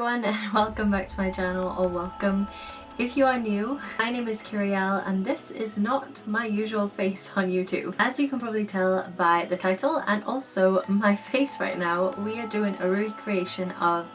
everyone and welcome back to my channel, or welcome if you are new. My name is Kyrielle and this is not my usual face on YouTube. As you can probably tell by the title and also my face right now, we are doing a recreation of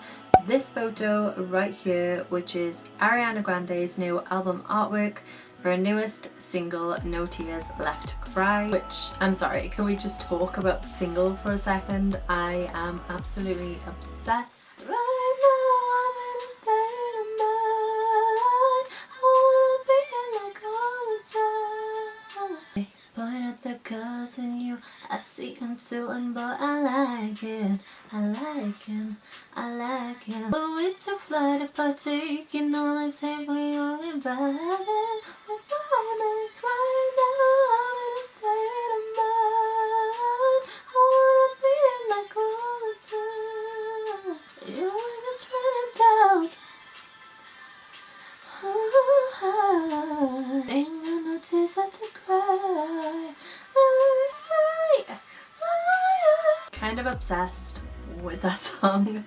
this photo right here, which is Ariana Grande's new album artwork for her newest single, No Tears Left to Cry, which, I'm sorry, can we just talk about the single for a second? I am absolutely obsessed. Right now I'm in a state of mind, I wanna be like all the time. Point at the colors in you, I see them too, and boy I like it, I like him, I like him. But we're too fly to partake, you know they say we only vibe it. Right now I'm in a state of mind, I wanna be like all the time. You wanna just run it down. Ain't got no tears left to cry. Kind of obsessed with that song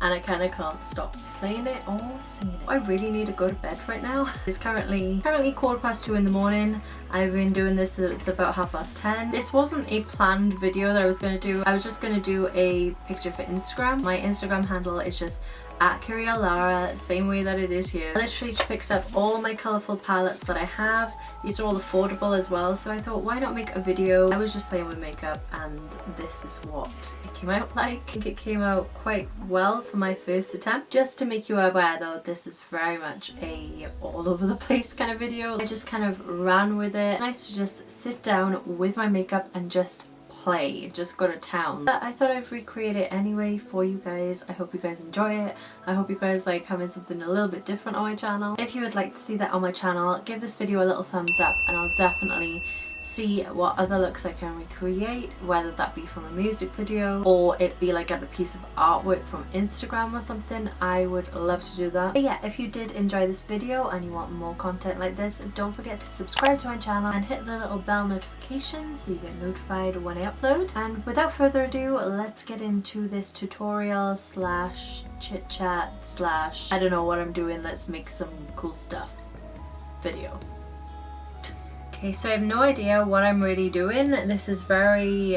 and I kind of can't stop playing it or singing it. I really need to go to bed right now. It's currently 2:15 in the morning. I've been doing this since it's about 10:30. This wasn't a planned video that I was going to do. I was just going to do a picture for Instagram. My Instagram handle is just at Kyriellelara, same way that it is here. I literally just picked up all my colourful palettes that I have. These are all affordable as well, so I thought why not make a video. I was just playing with makeup and this is what it came out like. I think it came out quite well for my first attempt. Just to make you aware though, this is very much a all over the place kind of video. I just kind of ran with it. It's nice to just sit down with my makeup and just play, just go to town. But I thought I'd recreate it anyway for you guys. I hope you guys enjoy it. I hope you guys like having something a little bit different on my channel. If you would like to see that on my channel, give this video a little thumbs up and I'll definitely see what other looks I can recreate, whether that be from a music video or it be like a piece of artwork from Instagram or something. I would love to do that. But yeah, if you did enjoy this video and you want more content like this, don't forget to subscribe to my channel and hit the little bell notification so you get notified when I upload. And without further ado, let's get into this tutorial slash chit chat slash I don't know what I'm doing, let's make some cool stuff video. Okay, so I have no idea what I'm really doing. This is very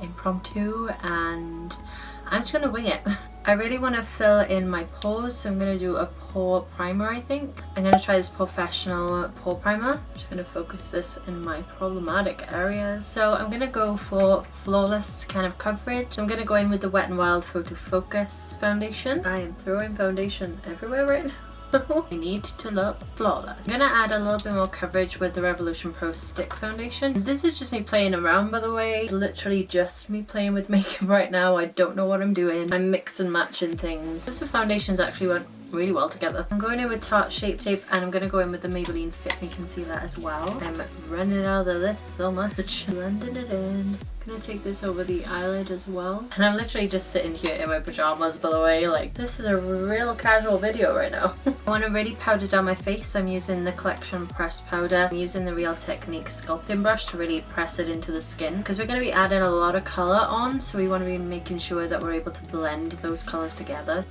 impromptu and I'm just gonna wing it. I really want to fill in my pores, so I'm gonna do a pore primer. I think I'm gonna try this professional pore primer. I'm just gonna focus this in my problematic areas. So I'm gonna go for flawless kind of coverage. I'm gonna go in with the Wet n Wild Photo Focus foundation. I am throwing foundation everywhere right now. I need to look flawless. I'm gonna add a little bit more coverage with the Revolution Pro Stick Foundation. This is just me playing around, by the way. It's literally just me playing with makeup right now. I don't know what I'm doing. I'm mix and matching things. Those foundations actually went really well together. I'm going in with Tarte Shape Tape and I'm going to go in with the Maybelline Fit Me Concealer as well. I'm running out of this so much. Blending it in. I'm going to take this over the eyelid as well. And I'm literally just sitting here in my pajamas, by the way. Like, this is a real casual video right now. I want to really powder down my face, so I'm using the Collection Pressed Powder. I'm using the Real Technique sculpting brush to really press it into the skin because we're going to be adding a lot of colour on, so we want to be making sure that we're able to blend those colours together.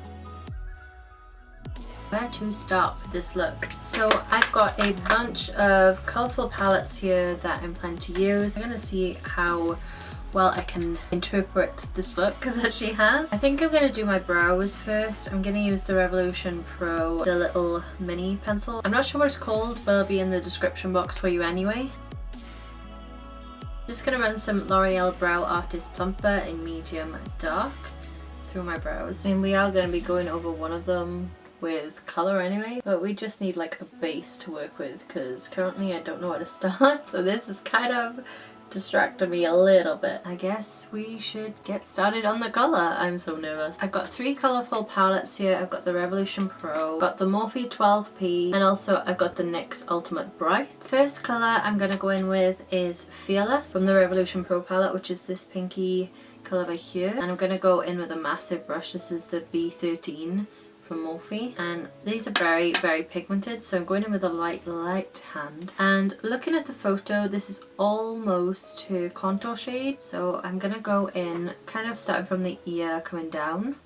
Where to start with this look? So I've got a bunch of colourful palettes here that I'm planning to use. I'm gonna see how well I can interpret this look that she has. I think I'm gonna do my brows first. I'm gonna use the Revolution Pro, the little mini pencil. I'm not sure what it's called, but it'll be in the description box for you anyway. Just gonna run some L'Oreal Brow Artist Plumper in medium dark through my brows. And we are gonna be going over one of them with colour anyway, but we just need like a base to work with because currently I don't know where to start, so this is kind of distracted me a little bit. I guess we should get started on the colour. I'm so nervous. I've got three colourful palettes here. I've got the Revolution Pro, got the Morphe 12P, and also I've got the NYX Ultimate Bright. First colour I'm going to go in with is Fearless from the Revolution Pro palette, which is this pinky colour over here, and I'm going to go in with a massive brush. This is the B13 from Morphe, and these are very pigmented, so I'm going in with a light hand. And looking at the photo, this is almost her contour shade, so I'm gonna go in kind of starting from the ear coming down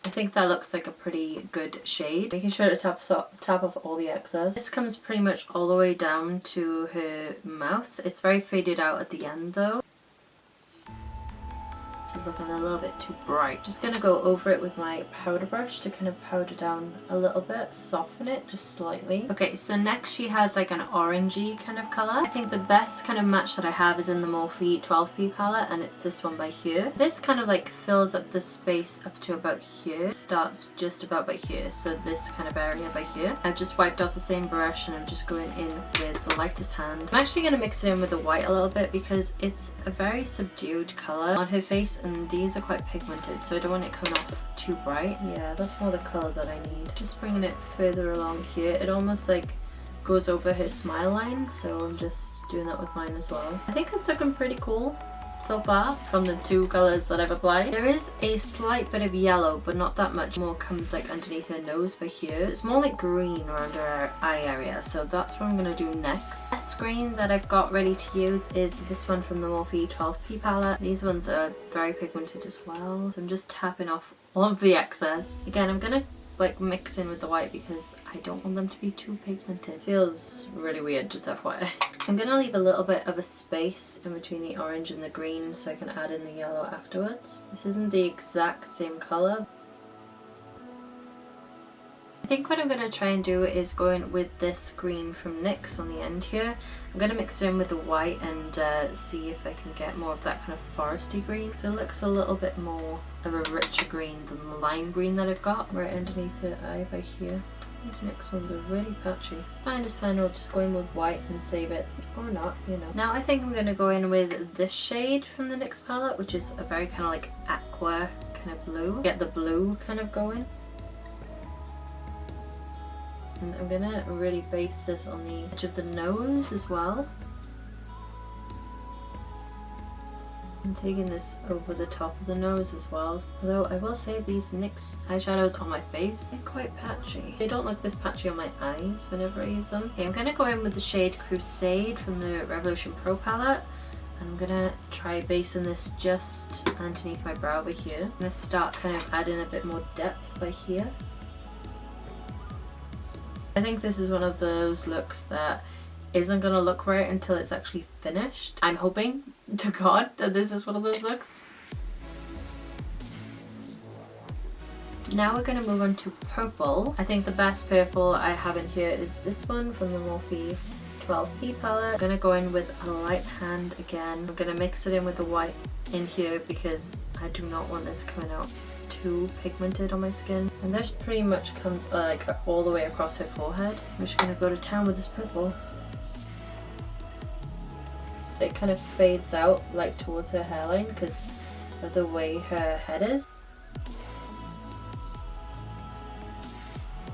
I think that looks like a pretty good shade. Making sure to tap off all the excess. This comes pretty much all the way down to her mouth. It's very faded out at the end though. This is looking a little bit too bright. Just gonna go over it with my powder brush to kind of powder down a little bit, soften it just slightly. Okay, so next she has like an orangey kind of colour. I think the best kind of match that I have is in the Morphe 12P palette, and it's this one by here. This kind of like fills up the space up to about here. It starts just about by here, so this kind of area by here. I've just wiped off the same brush and I'm just going in with the lightest hand. I'm actually going to mix it in with the white a little bit because it's a very subdued colour on her face, and these are quite pigmented, so I don't want it coming off too bright. Yeah, that's more the colour that I need. Just bringing it further along here. It almost like goes over her smile line, so I'm just doing that with mine as well. I think it's looking pretty cool so far from the two colours that I've applied. There is a slight bit of yellow, but not that much. More comes like underneath her nose by here. It's more like green around her eye area, so that's what I'm going to do next. The next green that I've got ready to use is this one from the Morphe 12P palette. These ones are very pigmented as well, so I'm just tapping off all of the excess. Again, I'm going to like mix in with the white because I don't want them to be too pigmented. It feels really weird, just FYI. I'm gonna leave a little bit of a space in between the orange and the green so I can add in the yellow afterwards. This isn't the exact same colour. I think what I'm going to try and do is go in with this green from NYKKI's on the end here. I'm going to mix it in with the white and see if I can get more of that kind of foresty green. So it looks a little bit more of a richer green than the lime green that I've got right underneath the eye by here. These next ones are really patchy. It's fine, I'll just go in with white and save it, or not, you know. Now I think I'm going to go in with this shade from the NYKKI's palette, which is a very kind of like aqua kind of blue. Get the blue kind of going. And I'm gonna really base this on the edge of the nose as well. I'm taking this over the top of the nose as well. Although I will say these NYKKI's eyeshadows on my face, they're quite patchy. They don't look this patchy on my eyes whenever I use them. Okay, I'm gonna go in with the shade Crusade from the Revolution Pro palette. I'm gonna try basing this just underneath my brow over here. I'm gonna start kind of adding a bit more depth by here. I think this is one of those looks that isn't going to look right until it's actually finished. I'm hoping to God that this is one of those looks. Now we're going to move on to purple. I think the best purple I have in here is this one from the Morphe 12P palette. I'm going to go in with a light hand again. I'm going to mix it in with the white in here because I do not want this coming out too pigmented on my skin, and this pretty much comes like all the way across her forehead. I'm just gonna go to town with this purple. It kind of fades out like towards her hairline because of the way her head is.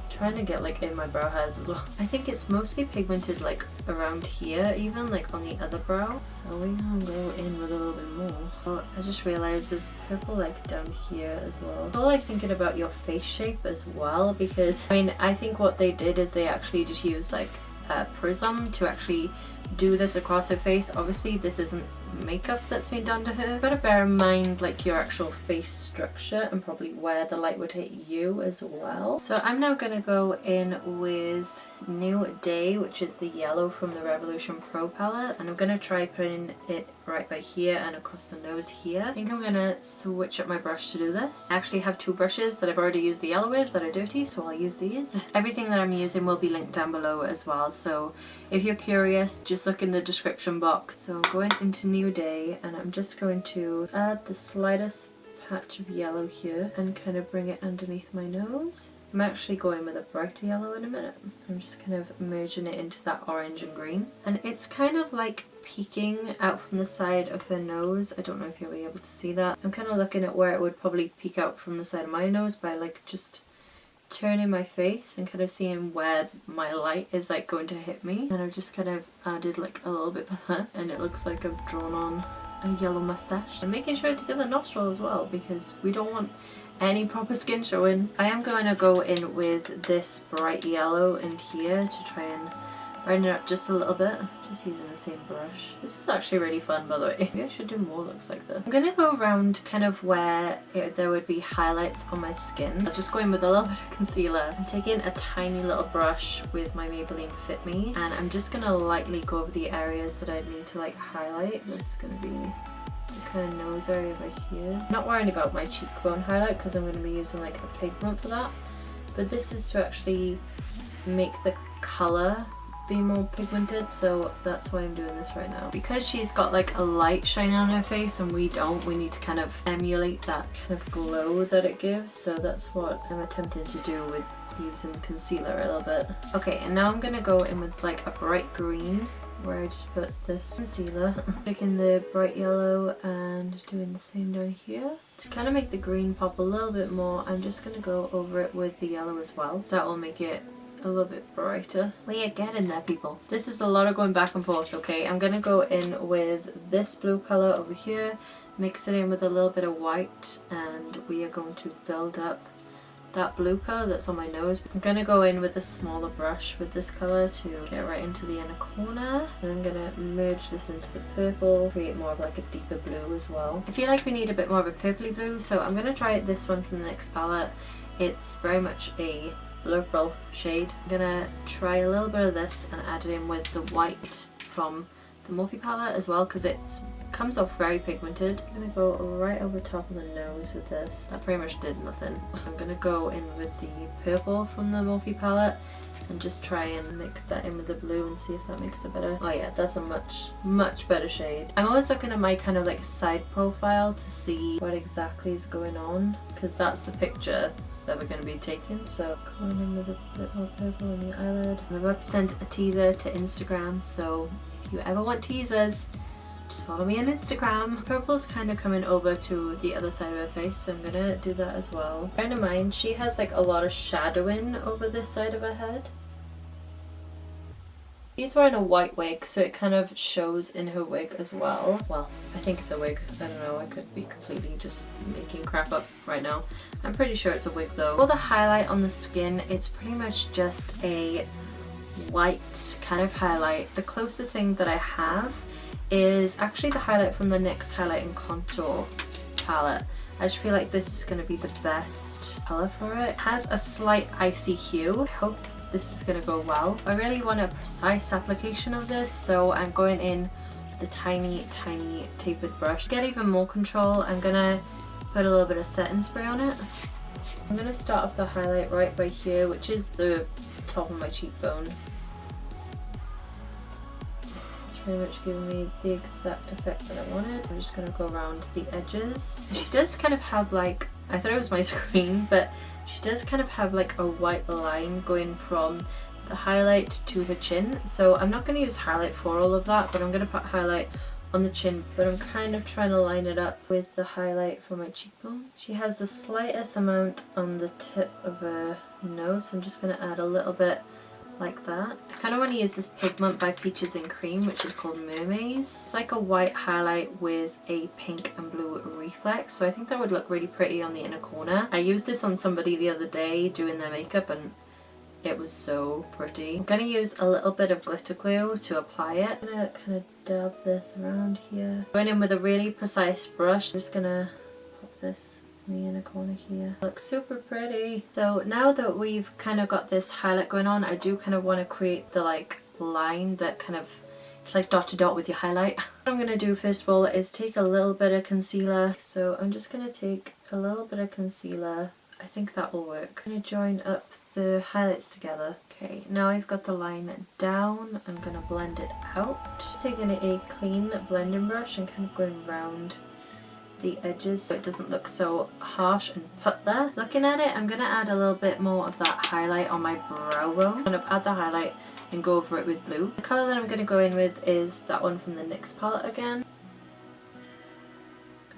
Trying to get like in my brow hairs as well. I think it's mostly pigmented like around here, even like on the other brow, so we're gonna go in with a little bit more. But I just realized there's purple like down here as well. I like thinking about your face shape as well, because I mean I think what they did is they actually just used like a prism to actually do this across her face. Obviously this isn't makeup that's been done to her. You've got to bear in mind like your actual face structure and probably where the light would hit you as well. So I'm now going to go in with NUDE, which is the yellow from the Revolution Pro palette, and I'm going to try putting it right by here and across the nose here. I think I'm going to switch up my brush to do this. I actually have two brushes that I've already used the yellow with that are dirty, so I'll use these. Everything that I'm using will be linked down below as well, so if you're curious just look in the description box. So I'm going into NUDE and I'm just going to add the slightest patch of yellow here and kind of bring it underneath my nose. I'm actually going with a brighter yellow in a minute. I'm just kind of merging it into that orange and green. And it's kind of like peeking out from the side of her nose. I don't know if you'll be able to see that. I'm kind of looking at where it would probably peek out from the side of my nose by like just turning my face and kind of seeing where my light is like going to hit me. And I've just kind of added like a little bit of that, and it looks like I've drawn on a yellow mustache. I'm making sure to get the nostril as well because we don't want any proper skin showing. I am going to go in with this bright yellow in here to try and brighten it up just a little bit, just using the same brush. This is actually really fun, by the way. Maybe I should do more looks like this. I'm gonna go around kind of where there would be highlights on my skin. I'll just go in with a little bit of concealer. I'm taking a tiny little brush with my Maybelline Fit Me, and I'm just gonna lightly go over the areas that I need to like highlight. This is gonna be the kind of nose area over here. I'm not worrying about my cheekbone highlight because I'm gonna be using like a pigment for that. But this is to actually make the colour be more pigmented, so that's why I'm doing this right now. Because she's got like a light shining on her face and we don't, we need to kind of emulate that kind of glow that it gives, so that's what I'm attempting to do with using concealer a little bit. Okay, and now I'm gonna go in with like a bright green where I just put this concealer, taking the bright yellow and doing the same down here. To kind of make the green pop a little bit more, I'm just gonna go over it with the yellow as well. That will make it a little bit brighter. Well, get in there, people. This is a lot of going back and forth, okay? I'm gonna go in with this blue color over here, mix it in with a little bit of white, and we are going to build up that blue color that's on my nose. I'm gonna go in with a smaller brush with this color to get right into the inner corner, and I'm gonna merge this into the purple, create more of like a deeper blue as well. I feel like we need a bit more of a purpley blue, so I'm gonna try this one from the NYX palette. It's very much a purple shade. I'm gonna try a little bit of this and add it in with the white from the Morphe palette as well, because it comes off very pigmented. I'm gonna go right over top of the nose with this. That pretty much did nothing. I'm gonna go in with the purple from the Morphe palette and just try and mix that in with the blue and see if that makes it better. Oh yeah, that's a much better shade. I'm always looking at my kind of like side profile to see what exactly is going on, because that's the picture that we're going to be taking. So going in with a bit more purple on the eyelid. I'm about to send a teaser to Instagram, so if you ever want teasers, just follow me on Instagram. Purple's kind of coming over to the other side of her face, so I'm gonna do that as well. Bearing in mind, she has like a lot of shadowing over this side of her head. She's wearing a white wig, so it kind of shows in her wig as well. Well, I think it's a wig. I don't know, I could be completely just making crap up right now. I'm pretty sure it's a wig though. For the highlight on the skin, it's pretty much just a white kind of highlight. The closest thing that I have is actually the highlight from the NYX Highlight and Contour palette. I just feel like this is going to be the best colour for it. It has a slight icy hue. I hope this is going to go well. I really want a precise application of this, so I'm going in with a tiny tapered brush. To get even more control, I'm going to put a little bit of setting spray on it. I'm going to start off the highlight right by here, which is the top of my cheekbone. It's pretty much giving me the exact effect that I wanted. I'm just going to go around the edges. She does kind of have like, I thought it was my screen, but she does kind of have like a white line going from the highlight to her chin. So I'm not going to use highlight for all of that, but I'm going to put highlight on the chin, but I'm kind of trying to line it up with the highlight for my cheekbone. She has the slightest amount on the tip of her nose, so I'm just going to add a little bit like that. I kind of want to use this pigment by Peaches and Cream, which is called Mermaids. It's like a white highlight with a pink and blue reflex, so I think that would look really pretty on the inner corner. I used this on somebody the other day doing their makeup and it was so pretty. I'm going to use a little bit of glitter glue to apply it. I'm going to kind of dab this around here. Going in with a really precise brush. I'm just going to pop this in the inner corner here. Looks super pretty. So now that we've kind of got this highlight going on, I do kind of want to create the like line that kind of, it's like dot to dot with your highlight. What I'm going to do first of all is take a little bit of concealer. So I'm just going to take a little bit of concealer. I think that will work. I'm going to join up the highlights together. Okay, now I've got the line down. I'm going to blend it out. Just taking a clean blending brush and kind of going around the edges so it doesn't look so harsh and put there. Looking at it, I'm going to add a little bit more of that highlight on my brow bone. I'm going to add the highlight and go over it with blue. The colour that I'm going to go in with is that one from the NYX palette again.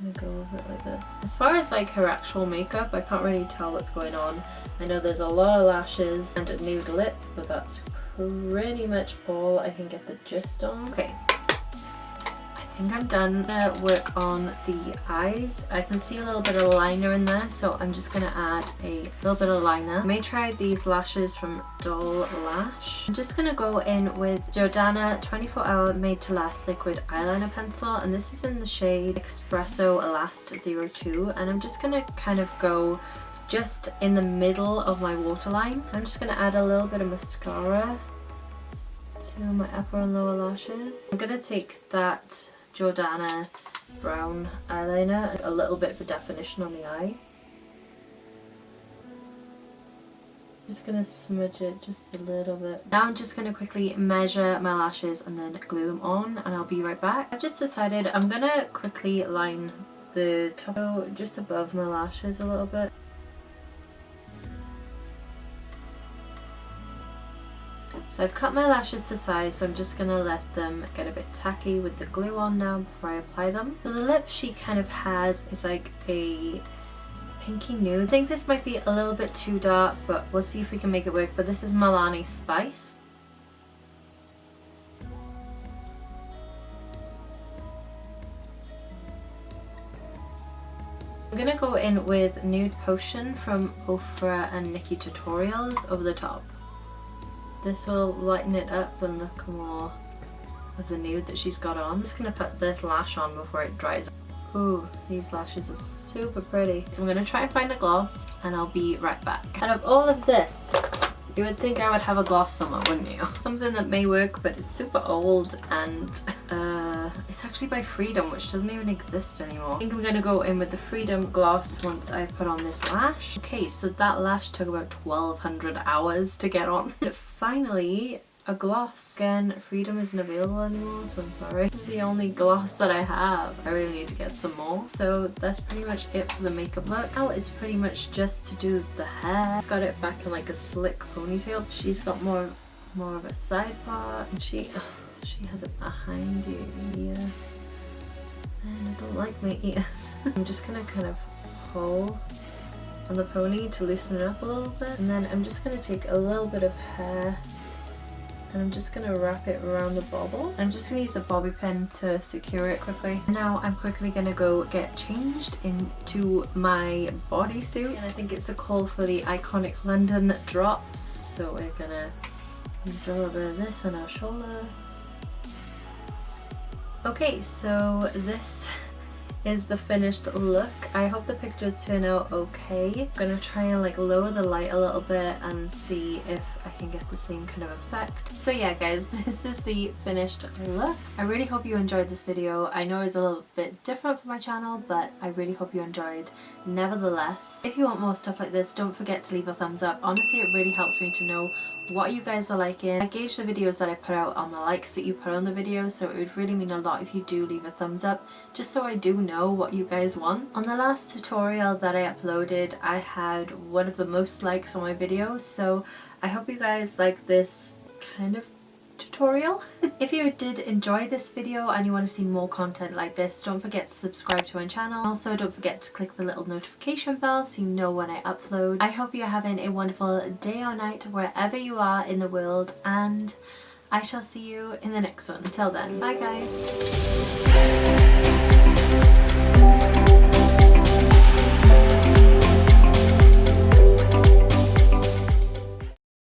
I'm gonna go over it like this. As far as like her actual makeup, I can't really tell what's going on. I know there's a lot of lashes and a nude lip, but that's pretty much all I can get the gist on. Okay, I think I'm done. I'm gonna work on the eyes. I can see a little bit of liner in there, so I'm just gonna add a little bit of liner. I may try these lashes from Doll Lash. I'm just gonna go in with Jordana 24-Hour Made to Last Liquid Eyeliner Pencil, and this is in the shade Espresso Elast 02, and I'm just gonna kind of go just in the middle of my waterline. I'm just gonna add a little bit of mascara to my upper and lower lashes. I'm gonna take that Jordana brown eyeliner, a little bit for definition on the eye. Just gonna smudge it just a little bit. Now I'm just gonna quickly measure my lashes and then glue them on, and I'll be right back. I've just decided I'm gonna quickly line the top just above my lashes a little bit. So I've cut my lashes to size, so I'm just going to let them get a bit tacky with the glue on now before I apply them. So the lip she kind of has is like a pinky nude. I think this might be a little bit too dark, but we'll see if we can make it work. But this is Milani Spice. I'm going to go in with Nude Potion from OFRA and NIKKIE Tutorials over the top. This will lighten it up and look more of the nude that she's got on. I'm just going to put this lash on before it dries. Ooh, these lashes are super pretty. So I'm going to try and find a gloss and I'll be right back. Out of all of this, you would think I would have a gloss somewhere, wouldn't you? Something that may work, but it's super old and it's actually by Freedom, which doesn't even exist anymore. I think I'm going to go in with the Freedom gloss once I put on this lash. Okay, so that lash took about 1200 hours to get on. But finally, a gloss. Again, Freedom isn't available anymore, so I'm sorry. This is the only gloss that I have. I really need to get some more. So that's pretty much it for the makeup look. Now it's pretty much just to do the hair. She's got it back in like a slick ponytail. She's got more of a side part, and she has it behind your ear. And I don't like my ears. I'm just gonna kind of pull on the pony to loosen it up a little bit, and then I'm just gonna take a little bit of hair and I'm just gonna wrap it around the bobble. I'm just gonna use a bobby pin to secure it quickly. Now I'm quickly gonna go get changed into my bodysuit, and I think it's a call for the iconic London drops. So we're gonna use a little bit of this on our shoulder. Okay, so this is the finished look. I hope the pictures turn out okay. I'm gonna try and like lower the light a little bit and see if I can get the same kind of effect. So yeah guys, this is the finished look. I really hope you enjoyed this video. I know it's a little bit different for my channel, but I really hope you enjoyed nevertheless. If you want more stuff like this, don't forget to leave a thumbs up. Honestly, it really helps me to know what you guys are liking. I gauge the videos that I put out on the likes that you put on the videos, so it would really mean a lot if you do leave a thumbs up, just so I do know what you guys want. On the last tutorial that I uploaded, I had one of the most likes on my videos, so I hope you guys like this kind of tutorial. If you did enjoy this video and you want to see more content like this, don't forget to subscribe to my channel. Also, don't forget to click the little notification bell so you know when I upload. I hope you're having a wonderful day or night wherever you are in the world, and I shall see you in the next one. Until then, bye guys.